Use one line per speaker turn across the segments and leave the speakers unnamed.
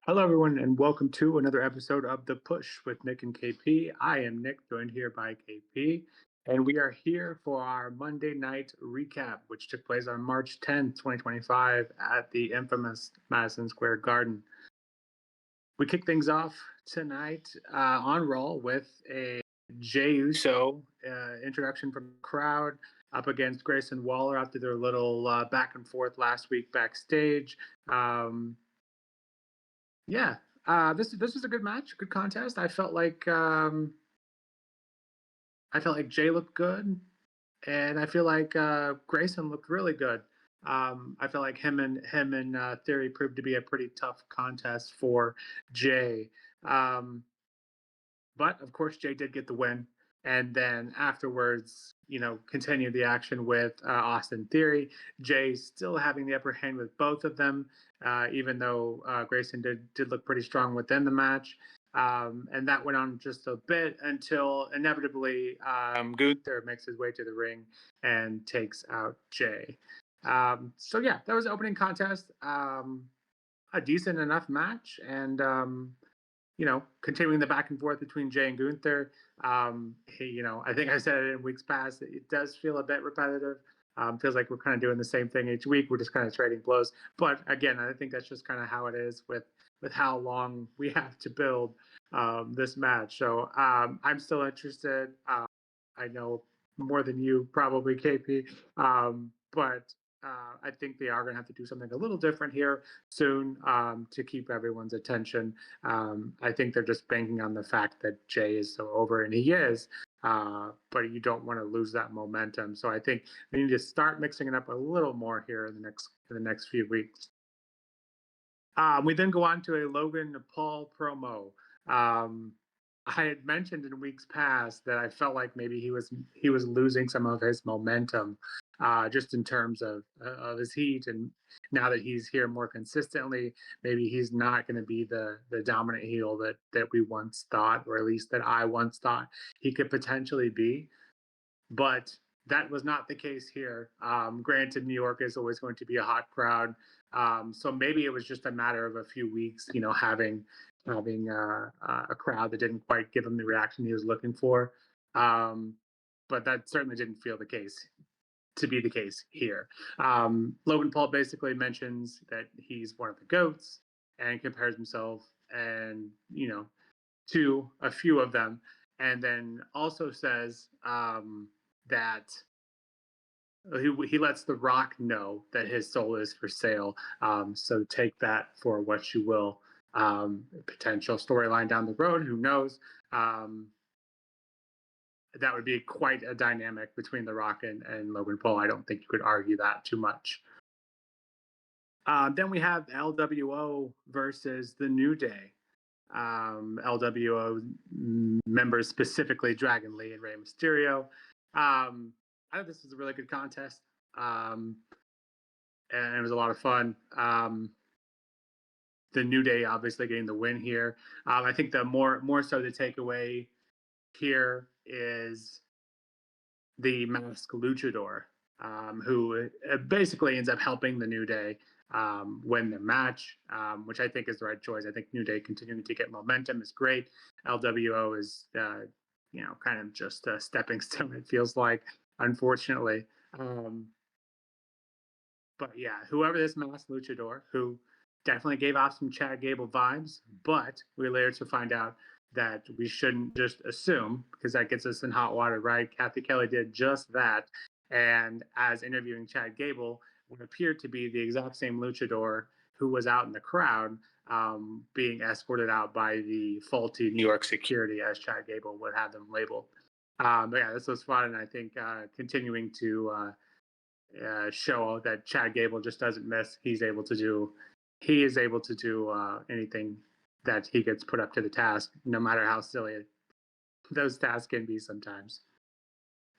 Hello, everyone, and welcome to another episode of The Push with Nick and KP. I am Nick, joined here by KP, and we are here for our Monday night recap, which took place on March 10th, 2025, at the infamous Madison Square Garden. We kick things off tonight on Raw with a Jey Uso introduction from the crowd up against Grayson Waller after their little back and forth last week backstage. Yeah, this was a good match, good contest. I felt like Jay looked good, and I feel like Grayson looked really good. I feel like him and Theory proved to be a pretty tough contest for Jay. Um, but of course, Jay did get the win, and then afterwards, continued the action with Austin Theory. Jay still having the upper hand with both of them, even though Grayson did look pretty strong within the match. And that went on just a bit until inevitably Gunther makes his way to the ring and takes out Jay. So yeah, that was the opening contest. A decent enough match, and continuing the back and forth between Jay and Gunther. I think I said it in weeks past. It does feel a bit repetitive. Feels like we're kind of doing the same thing each week. We're just kind of trading blows. But again, I think that's just kind of how it is with how long we have to build this match. So I'm still interested. I know more than you probably, KP. But I think they are going to have to do something a little different here soon to keep everyone's attention. I think they're just banking on the fact that Jay is so over, and he is. But you don't want to lose that momentum. So I think they need to start mixing it up a little more here in the next few weeks. We then go on to a Logan Paul promo. I had mentioned in weeks past that I felt like maybe he was losing some of his momentum, just in terms of his heat. And now that he's here more consistently, maybe he's not going to be the dominant heel that we once thought, or at least that I once thought he could potentially be. But that was not the case here. Granted, New York is always going to be a hot crowd, so maybe it was just a matter of a few weeks, having a crowd that didn't quite give him the reaction he was looking for. But that certainly didn't feel the case to be the case here. Logan Paul basically mentions that he's one of the goats and compares himself to a few of them, and then also says that he lets The Rock know that his soul is for sale. So take that for what you will. Potential storyline down the road, who knows? That would be quite a dynamic between The Rock and Logan Paul. I don't think you could argue that too much. Then we have LWO versus the New Day. LWO members, specifically Dragon Lee and Rey Mysterio. I thought this was a really good contest, and it was a lot of fun. The New Day obviously getting the win here. I think the more so the takeaway here is the masked luchador, who basically ends up helping the New Day win the match, which I think is the right choice. I think New Day continuing to get momentum is great. LWO is, kind of just a stepping stone, it feels like, unfortunately. But yeah, whoever this masked luchador, who definitely gave off some Chad Gable vibes, but we later to find out that we shouldn't just assume, because that gets us in hot water, right? Kathy Kelly did just that, and as interviewing Chad Gable, what appeared to be the exact same luchador who was out in the crowd, being escorted out by the faulty New York security, as Chad Gable would have them labeled. But yeah, this was fun, and I think continuing to show that Chad Gable just doesn't miss. He is able to do anything that he gets put up to the task, no matter how silly those tasks can be sometimes.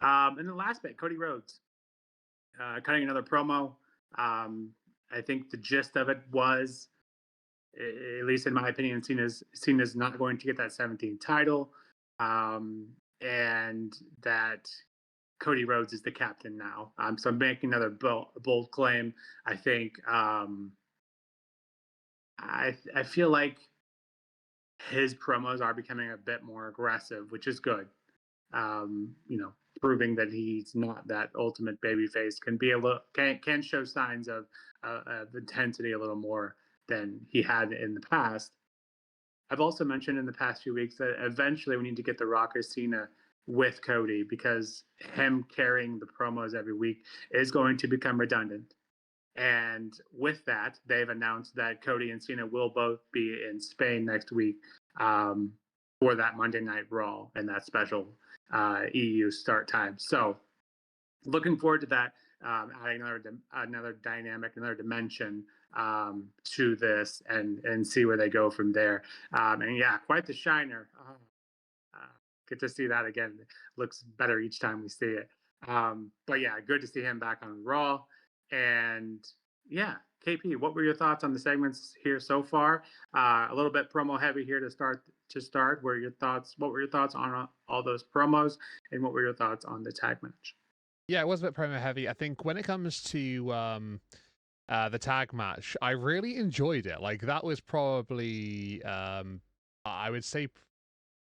And the last bit, Cody Rhodes cutting another promo. I think the gist of it was, at least in my opinion, seen as not going to get that 17th title, and that Cody Rhodes is the captain now. So I'm making another bold claim. I think I feel like his promos are becoming a bit more aggressive, which is good. You know, proving that he's not that ultimate babyface, can be a little can show signs of intensity a little more than he had in the past. I've also mentioned in the past few weeks that eventually we need to get the Rocker Cena with Cody, because him carrying the promos every week is going to become redundant. And with that, they've announced that Cody and Cena will both be in Spain next week, um, for that Monday Night Raw and that special EU start time. So looking forward to that. Adding another dynamic, another dimension to this, and see where they go from there. And yeah, quite the shiner. Uh, Get to see that again. It looks better each time we see it. But yeah, good to see him back on Raw. And yeah, KP, what were your thoughts on the segments here so far? A little bit promo heavy here to start. What were your thoughts? What were your thoughts on all those promos, and what were your thoughts on the tag match?
Yeah, it was a bit promo heavy. I think when it comes to the tag match, I really enjoyed it. Like that was probably I would say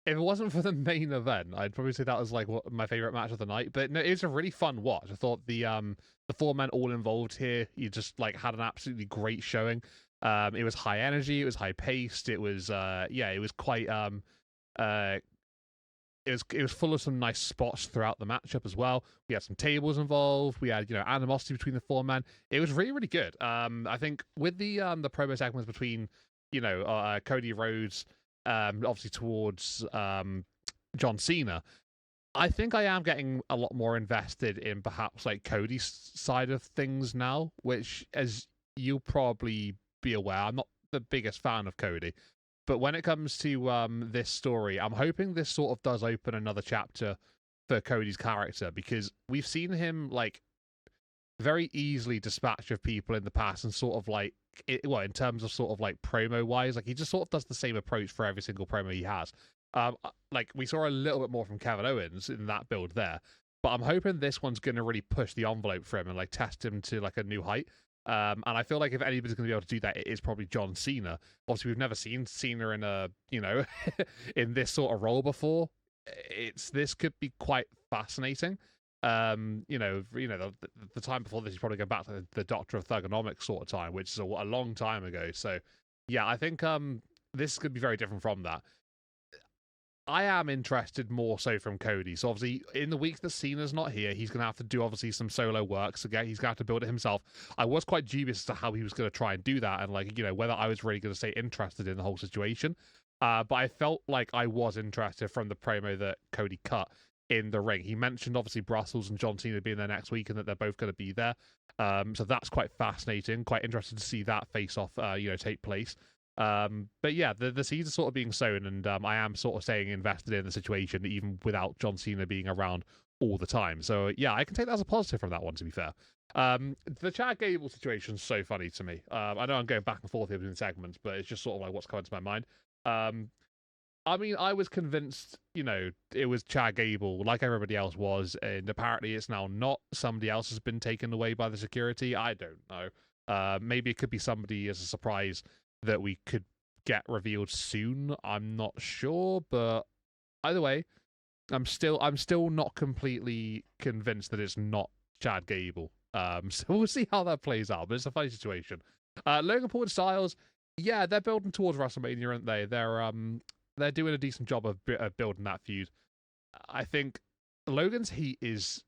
if it wasn't for the main event, I'd probably say that was like my favorite match of the night. But no, it was a really fun watch. I thought the four men all involved here, you just like had an absolutely great showing. It was high energy, it was high paced, it was yeah, it was quite uh it was full of some nice spots throughout the matchup as well. We had some tables involved. We had animosity between the four men. It was really really good. I think with the promo segments between Cody Rhodes, obviously towards John Cena, I think I am getting a lot more invested in perhaps like Cody's side of things now, which, as you'll probably be aware, I'm not the biggest fan of Cody. But when it comes to this story, I'm hoping this sort of does open another chapter for Cody's character, because we've seen him like very easily dispatch of people in the past, and sort of like in terms of sort of like promo wise, like he just sort of does the same approach for every single promo he has. Like we saw a little bit more from Kevin Owens in that build there, but I'm hoping this one's going to really push the envelope for him and like test him to like a new height. And I feel like if anybody's going to be able to do that, it is probably John Cena. Obviously, we've never seen Cena in a in this sort of role before. This could be quite fascinating. The time before this, he's probably going back to the Doctor of Thugonomics sort of time, which is a long time ago. So, yeah, I think this could be very different from that. I am interested more so from Cody. So obviously, in the weeks that Cena's not here, he's going to have to do obviously some solo work. So again, he's going to have to build it himself. I was quite dubious as to how he was going to try and do that, and like whether I was really going to stay interested in the whole situation. But I felt like I was interested from the promo that Cody cut in the ring. He mentioned obviously Brussels and John Cena being there next week, and that they're both going to be there. So that's quite fascinating. Quite interested to see that face off, take place. But yeah, the seeds are sort of being sown, and I am sort of staying invested in the situation, even without John Cena being around all the time. So yeah, I can take that as a positive from that one, to be fair. The Chad Gable situation is so funny to me. I know I'm going back and forth here between segments, but it's just sort of like what's coming to my mind. I mean, I was convinced, it was Chad Gable, like everybody else was, and apparently it's now not. Somebody else has been taken away by the security. I don't know. Maybe it could be somebody as a surprise that we could get revealed soon. I'm not sure, but either way, I'm still not completely convinced that it's not Chad Gable. So we'll see how that plays out. But it's a funny situation. Logan Paul and Styles, yeah, they're building towards WrestleMania, aren't they? They're doing a decent job of building that feud. I think Logan's heat is,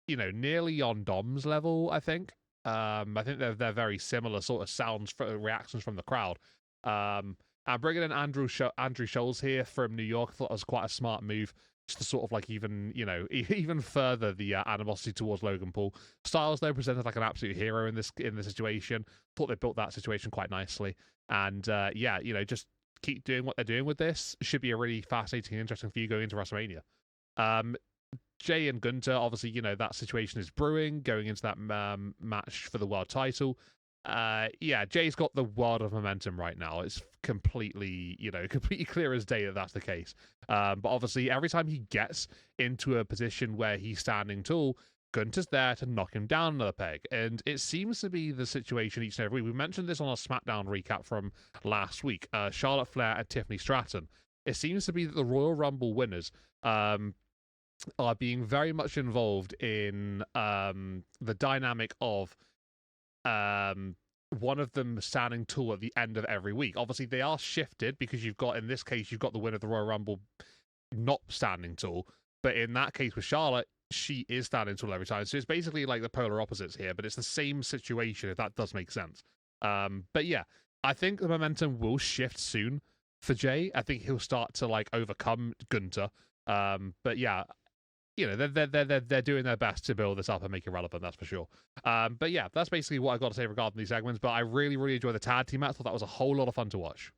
nearly on Dom's level. I think. I think they're very similar sort of sounds for reactions from the crowd. And bringing in Andrew Scholes here from New York, I thought was quite a smart move, just to sort of like even further the animosity towards Logan Paul. Styles though presented like an absolute hero in this situation. Thought they built that situation quite nicely, and just keep doing what they're doing with this. Should be a really fascinating and interesting feud going into WrestleMania. Jay and Gunter, obviously, that situation is brewing going into that match for the world title. Jay's got the world of momentum right now. It's completely clear as day that that's the case. But obviously, every time he gets into a position where he's standing tall, Gunter's there to knock him down another peg. And it seems to be the situation each and every week. We mentioned this on our SmackDown recap from last week. Charlotte Flair and Tiffany Stratton. It seems to be that the Royal Rumble winners are being very much involved in the dynamic of one of them standing tall at the end of every week. Obviously, they are shifted because you've got, in this case, you've got the winner of the Royal Rumble not standing tall. But in that case with Charlotte, she is standing tall every time. So it's basically like the polar opposites here, but it's the same situation, if that does make sense. But yeah, I think the momentum will shift soon for Jay. I think he'll start to like overcome Gunter. But yeah, you know, they're doing their best to build this up and make it relevant, that's for sure. But yeah, that's basically what I've got to say regarding these segments. But I really, really enjoyed the tag team match. I thought that was a whole lot of fun to watch.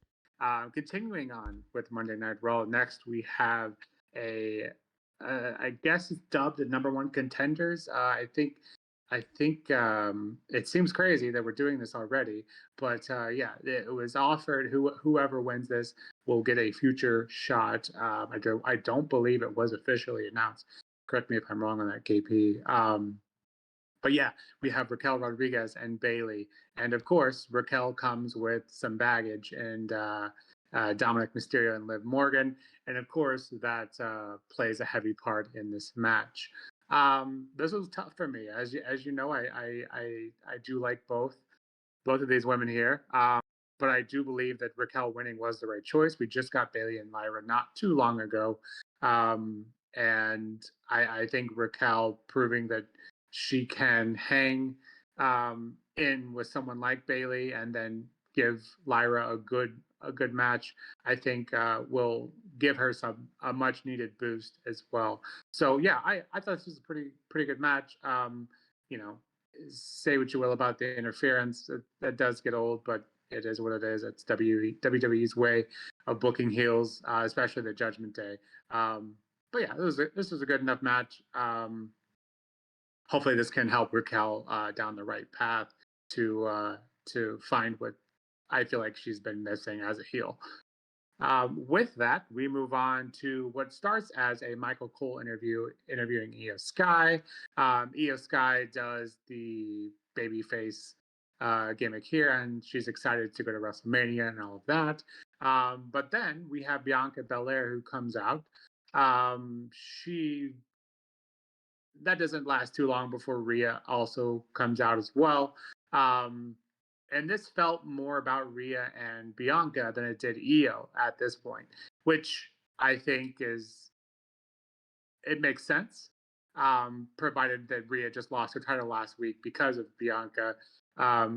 Continuing on with Monday Night Raw, next we have I guess it's dubbed the number one contenders. I think it seems crazy that we're doing this already, but yeah, it was offered. Whoever wins this will get a future shot. I don't believe it was officially announced. Correct me if I'm wrong on that, KP. But yeah, we have Raquel Rodriguez and Bailey, and of course Raquel comes with some baggage, and Dominic Mysterio and Liv Morgan, and of course that plays a heavy part in this match. This was tough for me, as you know. I do like both of these women here, but I do believe that Raquel winning was the right choice. We just got Bailey and Lyra not too long ago, and I think Raquel proving that she can hang in with someone like Bailey and then give Lyra a good match, I think will give her a much needed boost as well. So yeah, I thought this was a pretty good match. You know, say what you will about the interference, that does get old, but it is what it is. It's WWE's way of booking heels, especially the Judgment Day. But yeah, this was a good enough match. Hopefully, this can help Raquel down the right path to find what I feel like she's been missing as a heel. With that, we move on to what starts as a Michael Cole interviewing Io Sky. Io Sky does the babyface gimmick here, and she's excited to go to WrestleMania and all of that. But then we have Bianca Belair who comes out. That doesn't last too long before Rhea also comes out as well. And this felt more about Rhea and Bianca than it did Io at this point, which I think it makes sense, provided that Rhea just lost her title last week because of Bianca.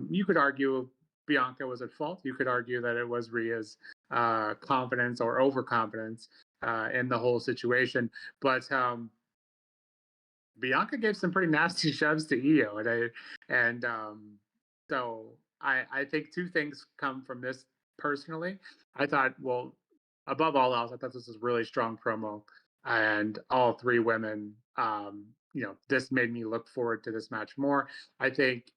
You could argue Bianca was at fault. You could argue that it was Rhea's confidence or overconfidence in the whole situation. But Bianca gave some pretty nasty shoves to Io, so I think two things come from this personally. I thought, well, above all else, I thought this was a really strong promo, and all three women, this made me look forward to this match more. I think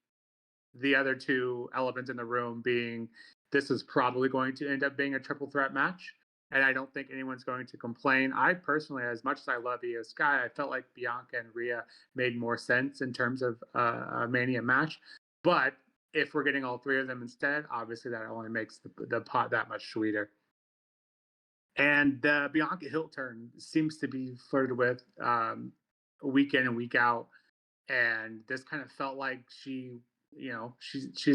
the other two elements in the room being this is probably going to end up being a triple threat match. And I don't think anyone's going to complain. I personally, as much as I love Io Sky, I felt like Bianca and Rhea made more sense in terms of a Mania match. But if we're getting all three of them instead, obviously that only makes the pot that much sweeter. And the Bianca heel turn seems to be flirted with week in and week out. And this kind of felt like she's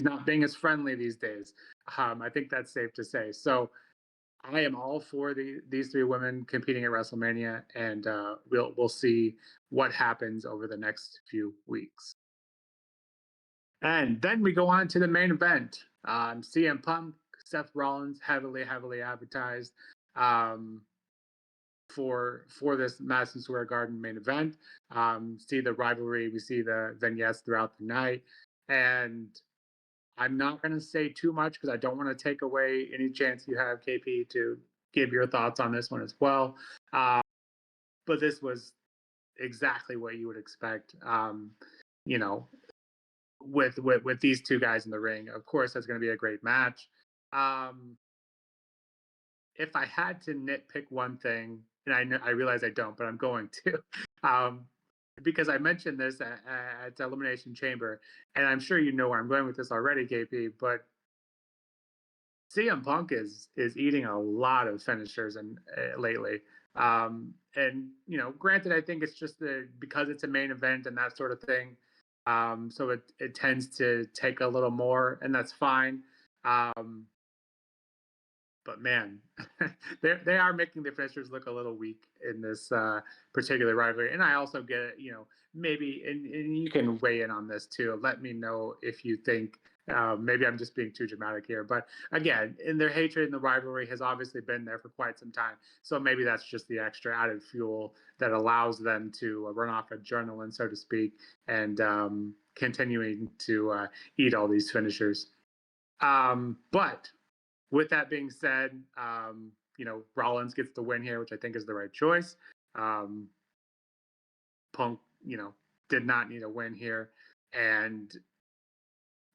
not being as friendly these days. I think that's safe to say. So I am all for these three women competing at WrestleMania, and we'll see what happens over the next few weeks. And then we go on to the main event. CM Punk, Seth Rollins, heavily advertised for this Madison Square Garden main event. See the rivalry, we see the vignettes throughout the night, and I'm not going to say too much because I don't want to take away any chance you have, KP, to give your thoughts on this one as well. But this was exactly what you would expect. With these two guys in the ring, of course, that's going to be a great match. If I had to nitpick one thing, and I realize I don't, but I'm going to. because I mentioned this at Elimination Chamber, and I'm sure you know where I'm going with this already, KP. But CM Punk is eating a lot of finishers and lately. And granted, I think it's just because it's a main event and that sort of thing. So it tends to take a little more, and that's fine. But man, they are making the finishers look a little weak in this particular rivalry. And I also get it, maybe, and you can weigh in on this too. Let me know if you think maybe I'm just being too dramatic here. But again, in their hatred and the rivalry has obviously been there for quite some time. So maybe that's just the extra added fuel that allows them to run off adrenaline, so to speak, and continuing to eat all these finishers. But with that being said, Rollins gets the win here, which I think is the right choice. Punk, did not need a win here,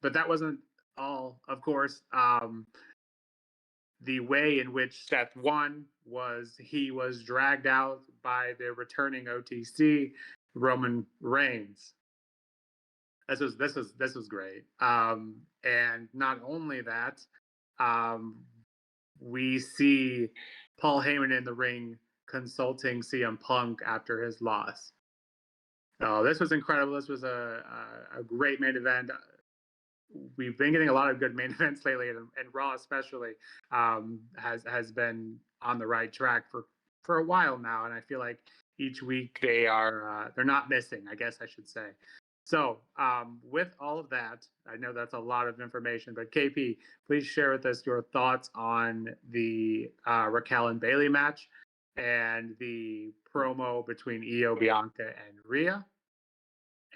but that wasn't all. Of course, the way in which Seth won was he was dragged out by the returning OTC Roman Reigns. This was great, and not only that. We see Paul Heyman in the ring consulting CM Punk after his loss. Oh, this was incredible. This was a great main event. We've been getting a lot of good main events lately, and Raw especially has been on the right track for a while now. And I feel like each week they're not missing, I guess I should say. So with all of that, I know that's a lot of information, but KP, please share with us your thoughts on the Raquel and Bayley match and the promo between Io, Bianca, and Rhea.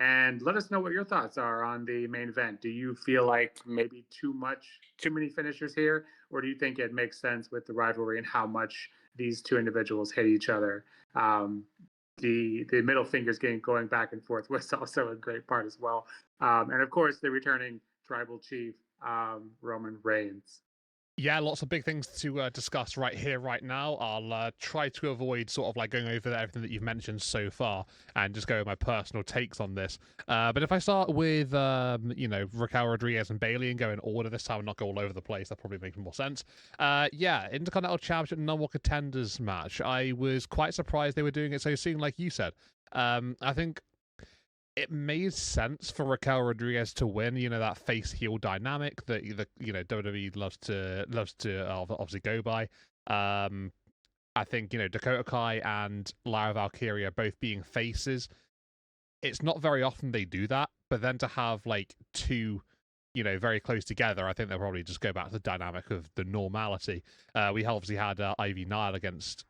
And let us know what your thoughts are on the main event. Do you feel like maybe too many finishers here, or do you think it makes sense with the rivalry and how much these two individuals hit each other? The middle fingers going back and forth was also a great part as well. And of course, the returning tribal chief, Roman Reigns.
Yeah, lots of big things to discuss right here, right now. I'll try to avoid sort of like going over everything that you've mentioned so far and just go with my personal takes on this. But if I start with, Raquel Rodriguez and Bayley and go in order this time and not go all over the place, that probably makes more sense. Intercontinental Championship number one contenders match. I was quite surprised they were doing it so soon, like you said. I think it made sense for Raquel Rodriguez to win, that face-heel dynamic that WWE loves to obviously go by. I think, Dakota Kai and Lyra Valkyria both being faces, it's not very often they do that, but then to have, like, two, very close together, I think they'll probably just go back to the dynamic of the normality. We obviously had Ivy Nile against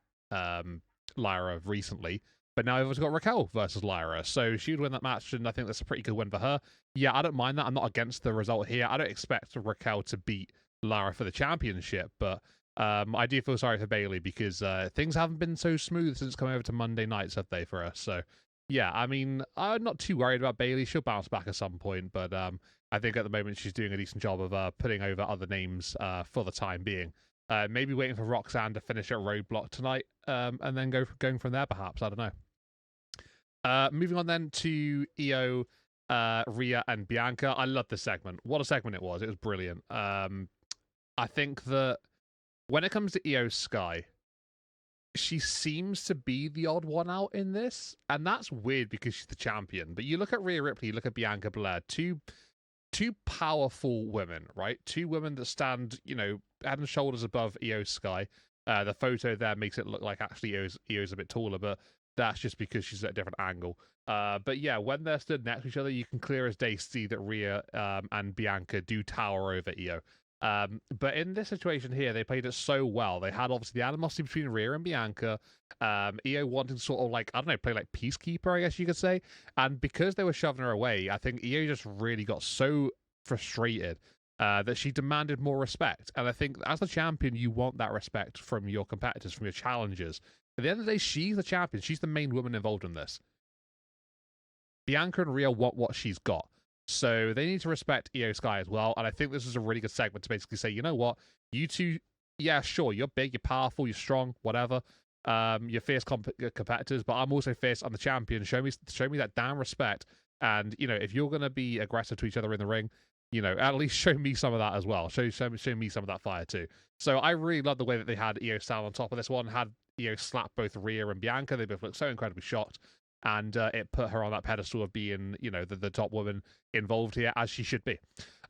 Lyra recently, but now we've also got Raquel versus Lyra, so she would win that match, and I think that's a pretty good win for her. Yeah, I don't mind that. I'm not against the result here. I don't expect Raquel to beat Lyra for the championship, but I do feel sorry for Bayley because things haven't been so smooth since coming over to Monday nights, have they, for us? So, yeah, I mean, I'm not too worried about Bayley. She'll bounce back at some point, but I think at the moment she's doing a decent job of putting over other names for the time being. Maybe waiting for Roxanne to finish at Roadblock tonight, and then going from there, perhaps. I don't know. Moving on then to Io, Rhea, and Bianca. I love this segment. What a segment it was. It was brilliant. I think that when it comes to Io Sky, she seems to be the odd one out in this, and that's weird because she's the champion. But you look at Rhea Ripley, you look at Bianca Belair, two powerful women, right? Two women that stand, head and shoulders above Io Sky. The photo there makes it look like actually Io's a bit taller, but that's just because she's at a different angle. But yeah, when they're stood next to each other, you can clear as day see that Rhea and Bianca do tower over Io. But in this situation here, they played it so well. They had obviously the animosity between Rhea and Bianca. Io wanting to sort of like, I don't know, play like peacekeeper, I guess you could say. And because they were shoving her away, I think Io just really got so frustrated that she demanded more respect. And I think as the champion, you want that respect from your competitors, from your challengers. At the end of the day, she's the champion. She's the main woman involved in this. Bianca and Rhea want what she's got. So they need to respect Io Sky as well. And I think this is a really good segment to basically say, you know what? You two, yeah, sure, you're big, you're powerful, you're strong, whatever. You're fierce competitors, but I'm also fierce. I'm the champion. Show me that damn respect. And if you're gonna be aggressive to each other in the ring, at least show me some of that as well. Show me some of that fire too. So I really love the way that they had Io stand on top of this one. Had Io slap both Rhea and Bianca. They both looked so incredibly shocked, and it put her on that pedestal of being the top woman involved here, as she should be.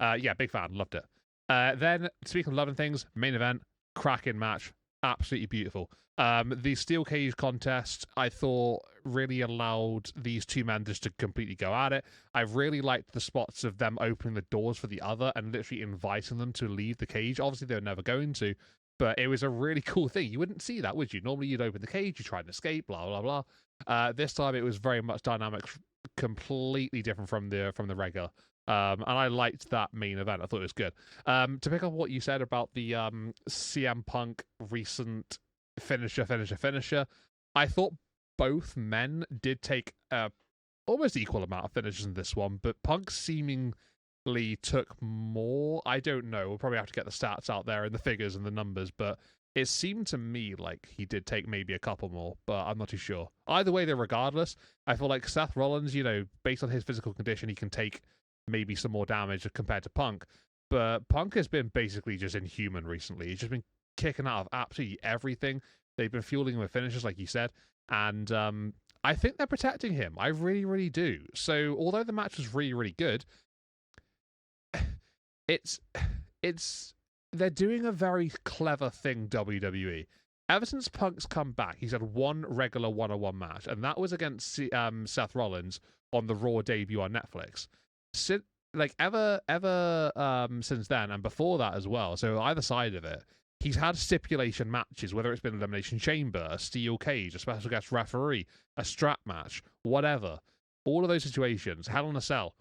Yeah, big fan. Loved it. Then speaking of loving things, main event, cracking match, absolutely beautiful. The steel cage contest, I thought, really allowed these two men just to completely go at it. I really liked the spots of them opening the doors for the other and literally inviting them to leave the cage. Obviously, they were never going to, but it was a really cool thing. You wouldn't see that, would you? Normally, you'd open the cage, you try and escape, blah blah blah. This time, it was very much dynamic, completely different from the regular. And I liked that main event. I thought it was good. To pick up what you said about the CM Punk recent finisher, I thought both men did take almost equal amount of finishes in this one, but Punk seemingly took more. I don't know. We'll probably have to get the stats out there and the figures and the numbers, but it seemed to me like he did take maybe a couple more, but I'm not too sure. Either way, though, regardless, I feel like Seth Rollins, based on his physical condition, he can take maybe some more damage compared to Punk. But Punk has been basically just inhuman recently. He's just been kicking out of absolutely everything. They've been fueling him with finishes, like you said. And I think they're protecting him. I really, really do. So although the match was really, really good, it's they're doing a very clever thing, WWE. Ever since Punk's come back, he's had one regular one-on-one match, and that was against Seth Rollins on the Raw debut on Netflix. Since then, and before that as well, so either side of it, he's had stipulation matches, whether it's been Elimination Chamber, a steel cage, a special guest referee, a strap match, whatever. All of those situations, Hell in a Cell,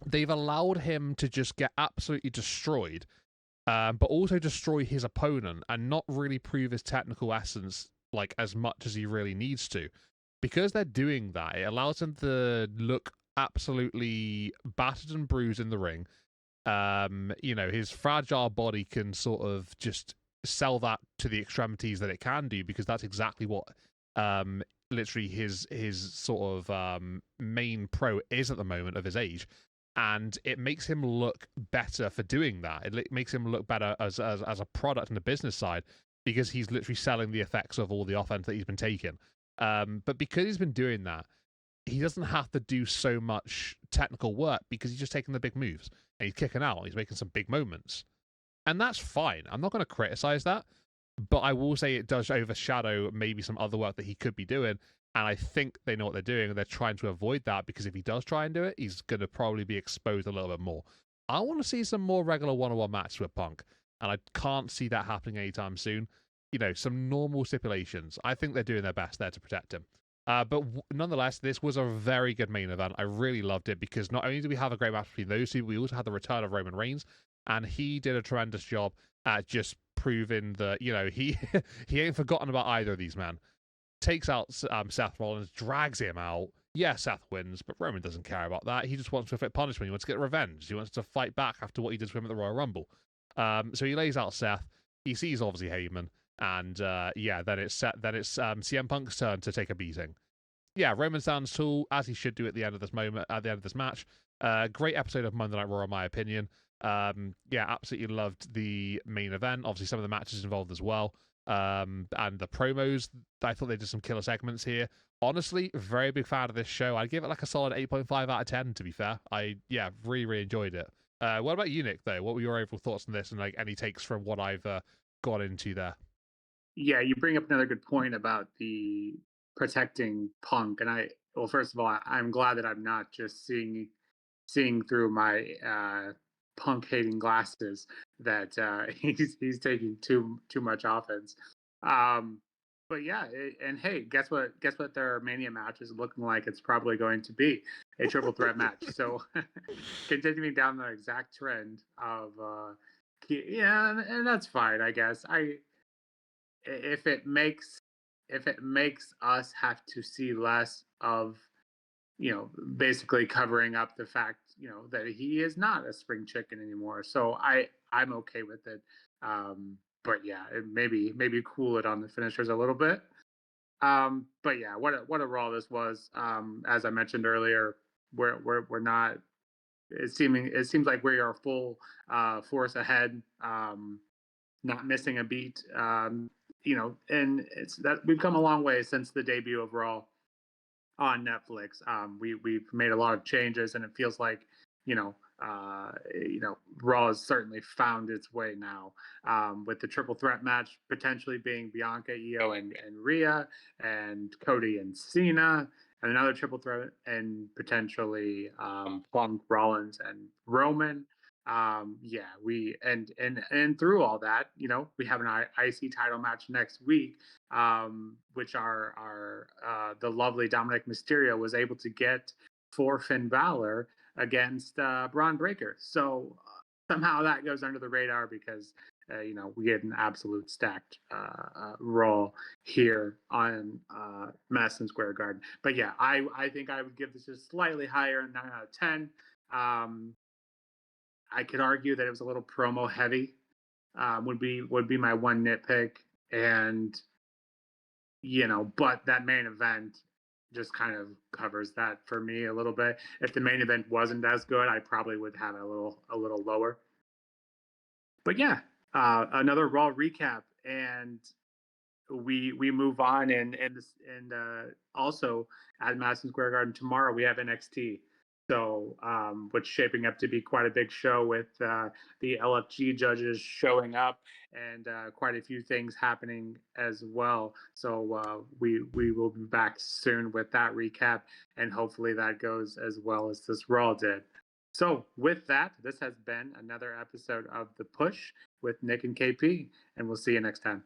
they've allowed him to just get absolutely destroyed, but also destroy his opponent and not really prove his technical essence like as much as he really needs to. Because they're doing that, it allows him to look absolutely battered and bruised in the ring. His fragile body can sort of just sell that to the extremities that it can do, because that's exactly what literally his sort of main pro is at the moment of his age. And it makes him look better for doing that. It makes him look better as a product on the business side, because he's literally selling the effects of all the offense that he's been taking. But because he's been doing that, he doesn't have to do so much technical work, because he's just taking the big moves and he's kicking out. He's making some big moments. And that's fine. I'm not going to criticize that, but I will say it does overshadow maybe some other work that he could be doing. And I think they know what they're doing, and they're trying to avoid that, because if he does try and do it, he's going to probably be exposed a little bit more. I want to see some more regular one-on-one matches with Punk, and I can't see that happening anytime soon. Some normal stipulations. I think they're doing their best there to protect him. But nonetheless, this was a very good main event. I really loved it, because not only did we have a great match between those two, we also had the return of Roman Reigns, and he did a tremendous job at just proving that, he he ain't forgotten about either of these men. Takes out Seth Rollins, drags him out. Yeah, Seth wins, but Roman doesn't care about that. He just wants to inflict punishment. He wants to get revenge. He wants to fight back after what he did to him at the Royal Rumble. So he lays out Seth. He sees obviously Heyman, and then it's CM Punk's turn to take a beating. Yeah, Roman stands tall, as he should do at the end of this match. Great episode of Monday Night Raw, in my opinion. Absolutely loved the main event. Obviously, some of the matches involved as well. And the promos, I thought they did some killer segments here. Honestly, very big fan of this show. I'd give it like a solid 8.5 out of 10, to be fair. Really, really enjoyed it. What about you, Nick, though? What were your overall thoughts on this, and like any takes from what I've got into there?
Yeah, you bring up another good point about the protecting Punk, and first of all, I'm glad that I'm not just seeing through my Punk hating glasses that he's taking too much offense. But yeah, and hey, guess what? Guess what? Their Mania match is looking like it's probably going to be a triple threat match. So continuing down the exact trend of and that's fine, I guess. If it makes us have to see less of, basically covering up the fact, that he is not a spring chicken anymore. So I'm okay with it. But yeah, maybe cool it on the finishers a little bit. But yeah, what a Raw this was. As I mentioned earlier, we're not. It seems like we are full force ahead. Not missing a beat. And it's that we've come a long way since the debut of Raw on Netflix. We've made a lot of changes, and it feels like Raw has certainly found its way now, with the triple threat match potentially being Bianca, Io, and Rhea, and Cody and Cena, and another triple threat, and potentially Punk, Rollins, and Roman. Yeah, and through all that, we have an IC title match next week, which the lovely Dominic Mysterio was able to get for Finn Balor against Braun Breaker. So somehow that goes under the radar because we get an absolute stacked Raw here on Madison Square Garden. But yeah, I think I would give this a slightly higher 9 out of 10. I could argue that it was a little promo heavy. Would be my one nitpick, and but that main event just kind of covers that for me a little bit. If the main event wasn't as good, I probably would have it a little lower. But yeah, another Raw recap, and we move on, and also at Madison Square Garden tomorrow we have NXT. So, which shaping up to be quite a big show with the LFG judges showing up, and quite a few things happening as well. So we will be back soon with that recap, and hopefully that goes as well as this Raw did. So with that, this has been another episode of The Push with Nick and KP, and we'll see you next time.